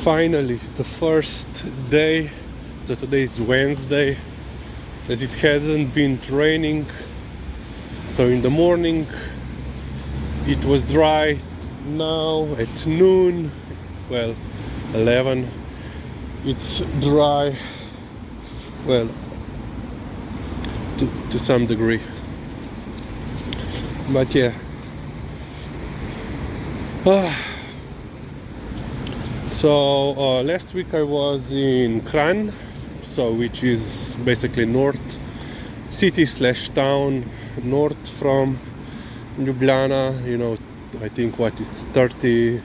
finally the first day, so today is Wednesday, that it hasn't been raining. So in the morning it was dry. Now at noon, well, 11, it's dry, well, to some degree. But yeah, so last week I was in Kranj, so which is basically north city slash town, north from Ljubljana. You know, I think what is 30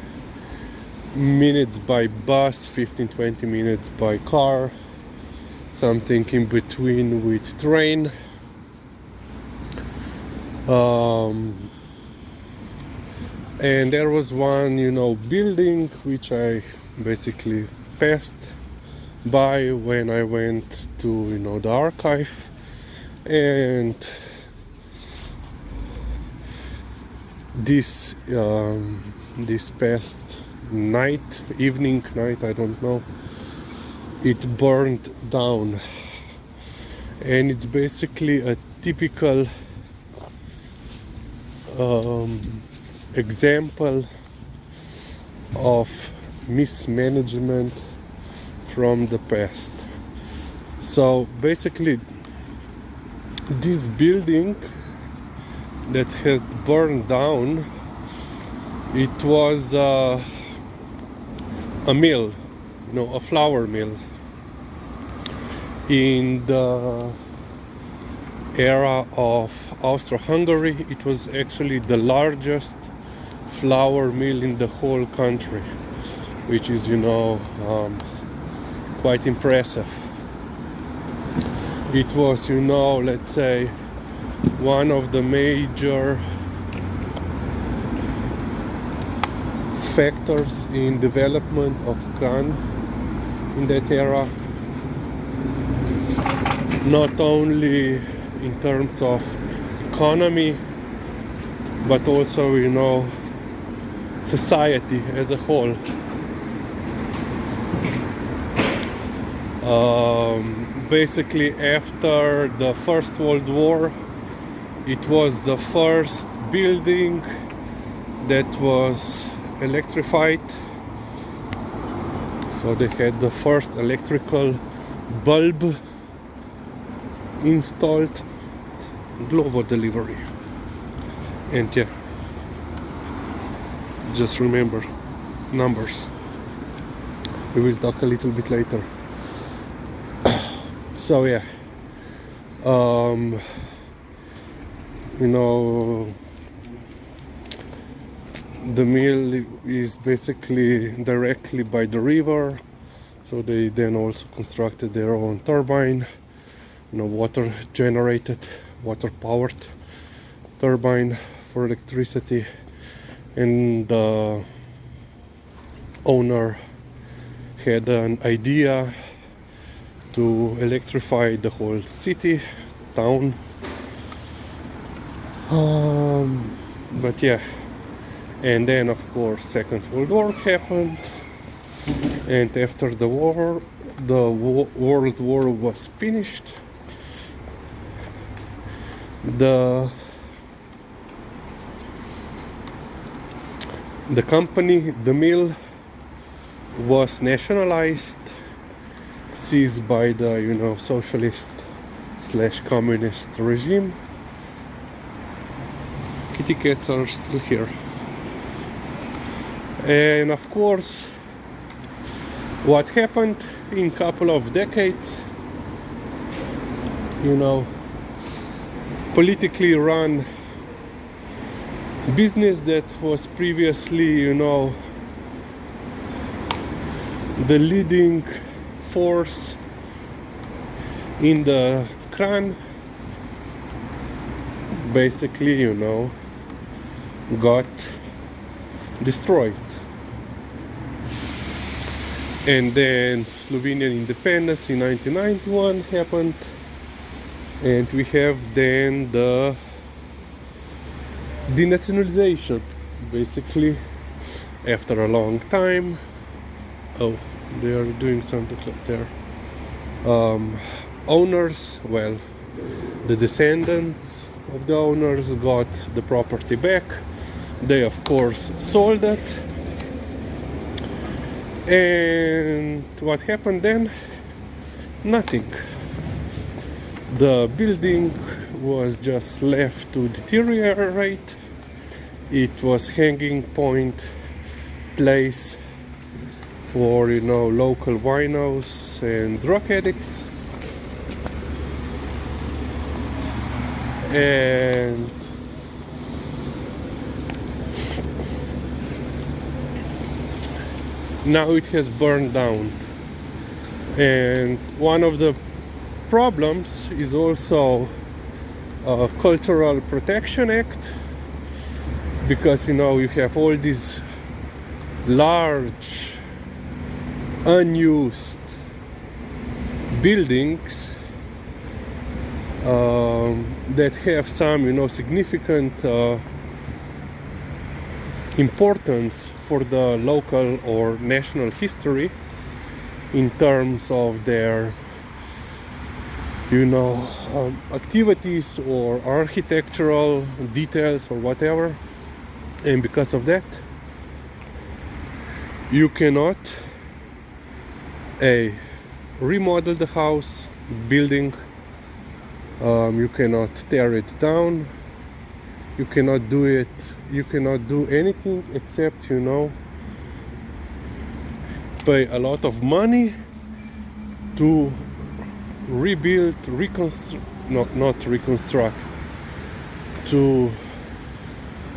minutes by bus, 15-20 minutes by car, something in between with train. And there was one, building which I basically passed by when I went to, the archive. And this past evening, I don't know, it burned down. And it's basically a typical example of mismanagement from the past. So basically this building that had burned down, it was a mill, a flour mill. In the era of Austro-Hungary, it was actually the largest flour mill in the whole country, which is, quite impressive. It was, let's say, one of the major factors in development of Kranj in that era, not only in terms of economy, but also, society as a whole. Basically, after the First World War, it was the first building that was electrified. So they had the first electrical bulb installed, Glovo delivery. And yeah, just remember numbers. We will talk a little bit later. So yeah, the mill is basically directly by the river, so they then also constructed their own turbine, water powered turbine for electricity. And the owner had an idea to electrify the whole town. But yeah, and then of course Second World War happened, and after the war, the World War was finished. The company, the mill, was nationalized, seized by the socialist / communist regime. Kitty cats are still here. And of course, what happened in a couple of decades, politically run business that was previously, the leading force in the Kranj, basically, got destroyed. And then Slovenian independence in 1991 happened, and we have then the denationalization, basically, after a long time. Oh, they are doing something like there. Owners, well, the descendants of the owners got the property back. They of course sold it. And what happened then? Nothing. The building was just left to deteriorate. It was hanging point place for, you know, local winos and drug addicts. And now it has burned down. And one of the problems is also a Cultural Protection Act, because, you know, you have all these large unused buildings that have some, you know, significant importance for the local or national history in terms of their, you know, activities or architectural details or whatever. And because of that, you cannot remodel the house, building. You cannot tear it down. You cannot do it. You cannot do anything except, you know, pay a lot of money to rebuild, not reconstruct, to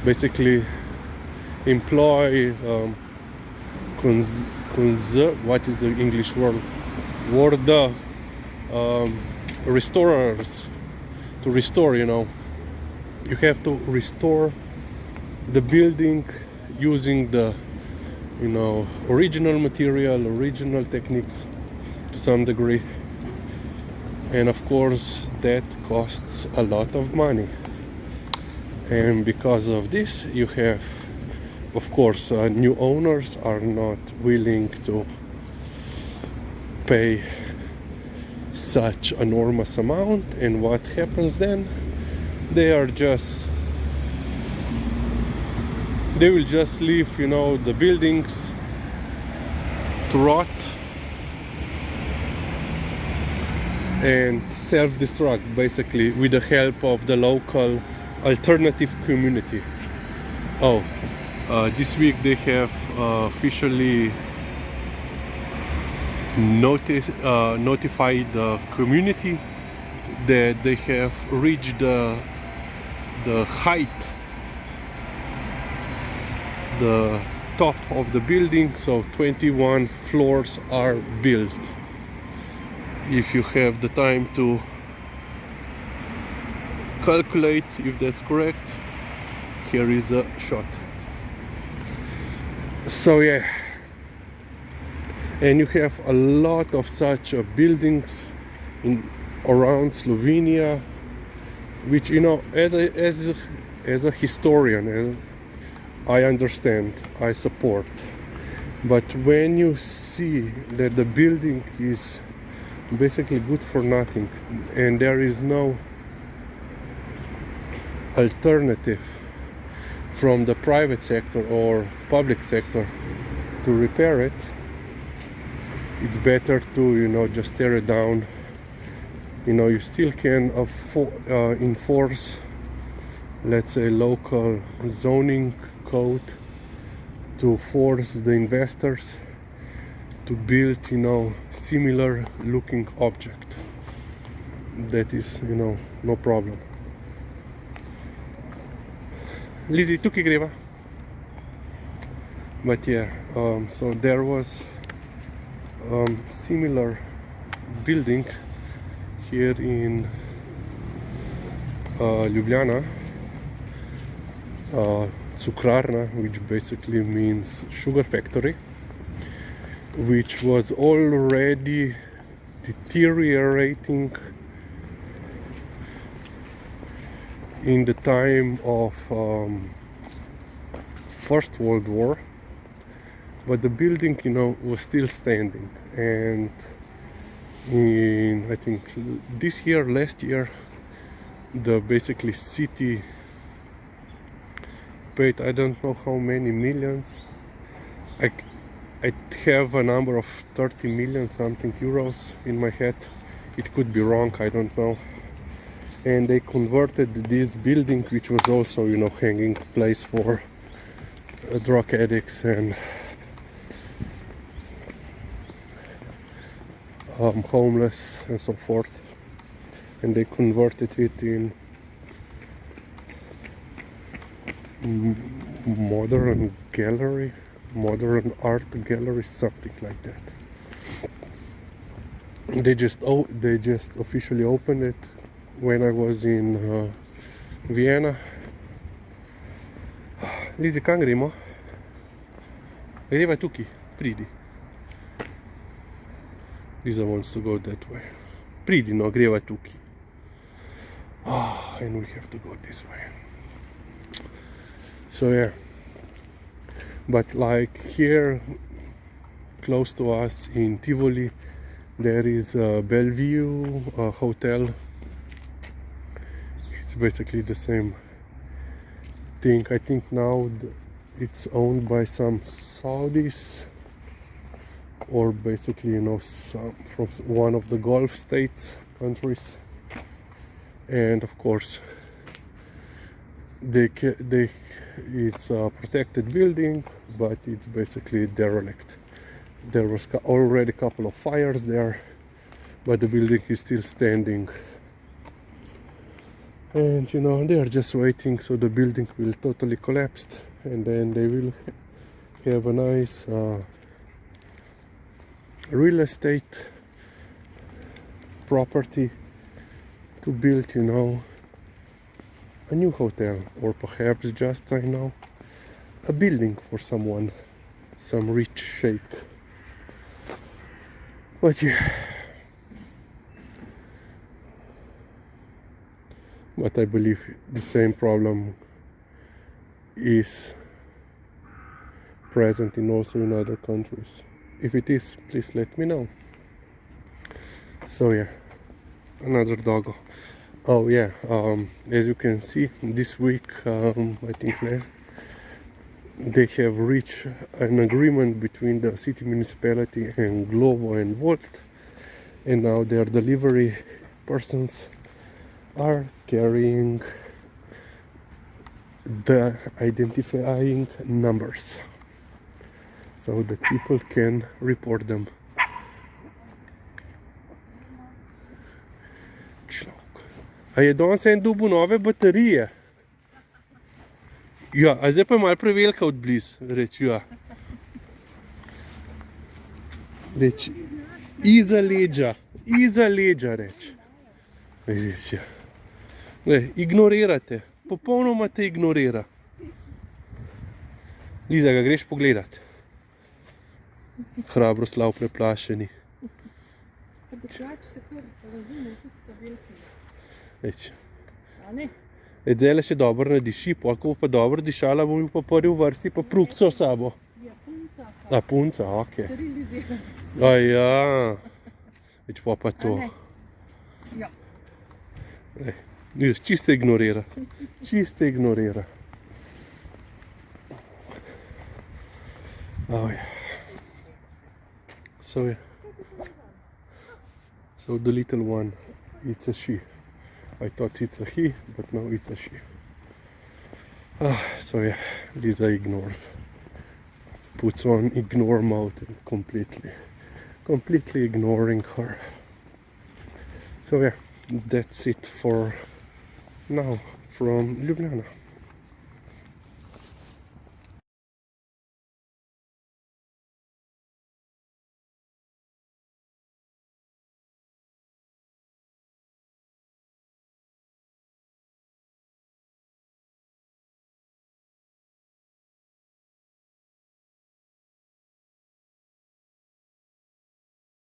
basically employ what is the English word? The restorers to restore, you know. You have to restore the building using the, you know, original material, original techniques to some degree. And of course that costs a lot of money. And because of this, you have, of course, new owners are not willing to pay such enormous amount. And what happens then? They will just leave, you know, the buildings to rot and self-destruct, basically, with the help of the local alternative community. This week they have officially notified the community that they have reached the height, the top of the building, so 21 floors are built. If you have the time to calculate if that's correct, here is a shot. So yeah, and you have a lot of such buildings around Slovenia, which, you know, as a historian, I understand, I support. But when you see that the building is basically good for nothing and there is no alternative from the private sector or public sector to repair it, it's better to, you know, just tear it down. You know, you still can enforce, let's say, local zoning code to force the investors to build, you know, similar looking object. That is, you know, no problem. Lizzie, tukaj greva. But yeah, so there was similar building here in Ljubljana, cukrarna, which basically means sugar factory, which was already deteriorating in the time of First World War. but the building, you know, was still standing. And in, I think this year, last year, the basically city paid, I don't know how many millions. I have a number of 30 million something euros in my head. It could be wrong, I don't know. And they converted this building, which was also, you know, hanging place for drug addicts and homeless and so forth, and they converted it in modern gallery, modern art gallery, something like that. They just officially opened it when I was in Vienna. Lizi, kam gremo? Greva tukaj, pridi. Liza wants to go that way. Pridi, no, greva tukaj. And we have to go this way. So yeah. But like here, close to us in Tivoli, there is a Bellevue hotel. It's basically the same thing. I think now it's owned by some Saudis, or basically, you know, some from one of the Gulf states, countries. And of course, it's a protected building, but it's basically derelict. There was already a couple of fires there, but the building is still standing. And you know, they are just waiting so the building will totally collapse, and then they will have a nice real estate property to build, you know, a new hotel, or perhaps just, I know, a building for someone, some rich sheikh. But yeah, but I believe the same problem is present also in other countries. If it is, please let me know. So yeah, another doggo. Oh yeah, as you can see, this week, I think they have reached an agreement between the city municipality and Glovo and Volt, and now their delivery persons are carrying the identifying numbers so that people can report them. A je danes en dobil nove baterije? Ja, a zdaj pa je malo prevelika od blizu, reči, ja. Reči, iza leđa, reči. Reči, ja. Le, ignorirate, popolnoma te ignorira. Liza, ga greš pogledat? Hrabroslav preplašeni. Reči. Zdaj le še dobro ne diši, ko bo pa dobro dišala, bom pa prvi v vrsti pa prukco sabo. A punca, okej. Ja. Več pa to. Čiste ignorira. Oh yeah. So yeah. So the little one, it's a she. I thought it's a he, but no, it's a she. So yeah, Liza ignores. Puts on ignore mode and completely ignoring her. So yeah, that's it for now from Ljubljana.